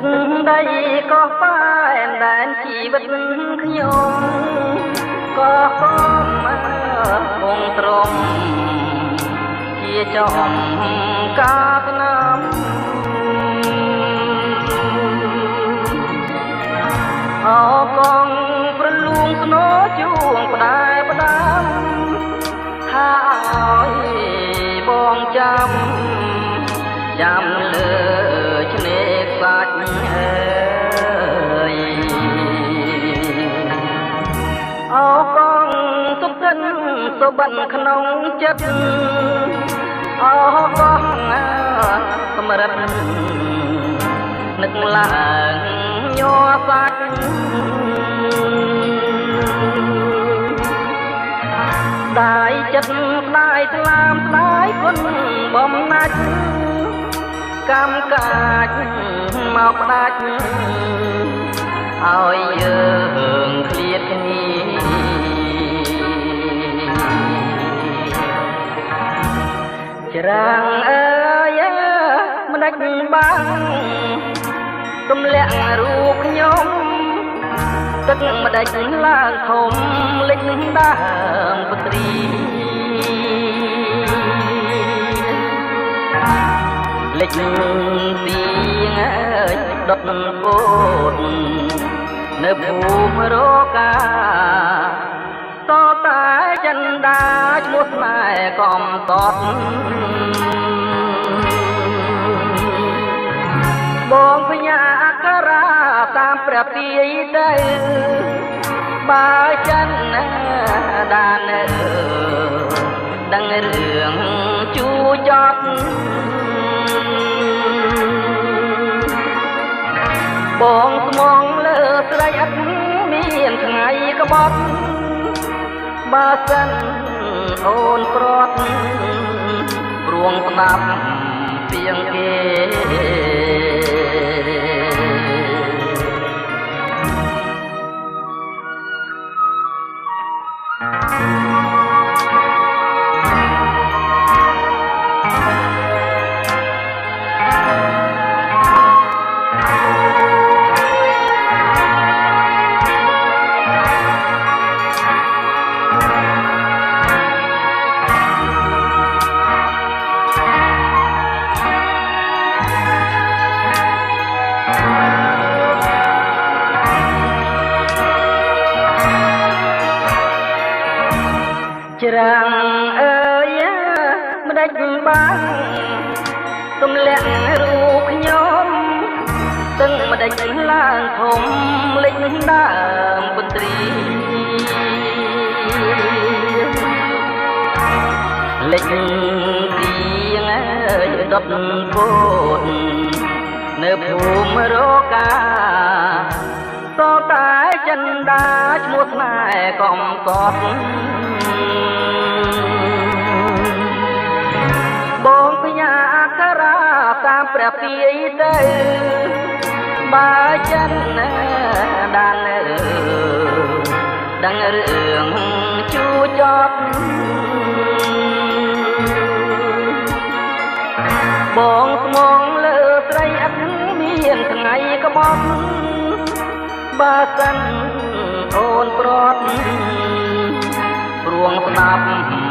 ទឹកដីក៏ប៉ែនដែនជីវិតខ្ញុំក៏ខំគង់ត្រង់ជាចំកាលណាំអកងប្រលួងស្នោជួងផ្ដែផ្ដាំថាឲ្យបងចាំលើឆ្នេរសាច់អើយអកងទុកកិនសុបិនក្នុងចិត្តអកងសម្រិតនឹកឡើងញ័រសាច់ដាយចិត្តដាយថ្លាមដាយគុណបំណាច់កម្មកាចមកផ្ដាច់ឲ្យយើងឃ្លាតគ្នាច្រាំងអើយមិនដាច់បាំងទម្លាក់រូបខ្ញុំទឹកម្ដេចឡើងធំលិចដើមពត្រីលិចពីងដុតពូតនៅភូមិរកាតតែចិនដាឈ្មោះស្នេហ៍កំតត់បងភញ្ញាអក្ខរាតាមព្រះទាយទៅបើចិនដានដឹងរឿងជួចត់បងស្មងលើស្រីអត់មានថ្ងៃក្បត់បើសិនអូនប្រត់ព្រួងស្ដាប់ពីងគេច្រាំងអើយមិនដាច់បាំងទម្លាក់រូបខ្ញុំទឹងមិនដាច់ឡើងធំលិចដើមពន្ត្រីលិចពីងអើយដុតពូតនៅភូមិរកាតតែចិនដាឈ្មោះស្នេហ៍កំតត់បងភញ្ញាអក្ខរាតាមព្រះទាយទៅបើចិនដានដឹងរឿងជួចត់បងស្មងលើស្រីអត់មានថ្ងៃក្បត់បើសិនអូនប្រត់ព្រួងស្ដាប់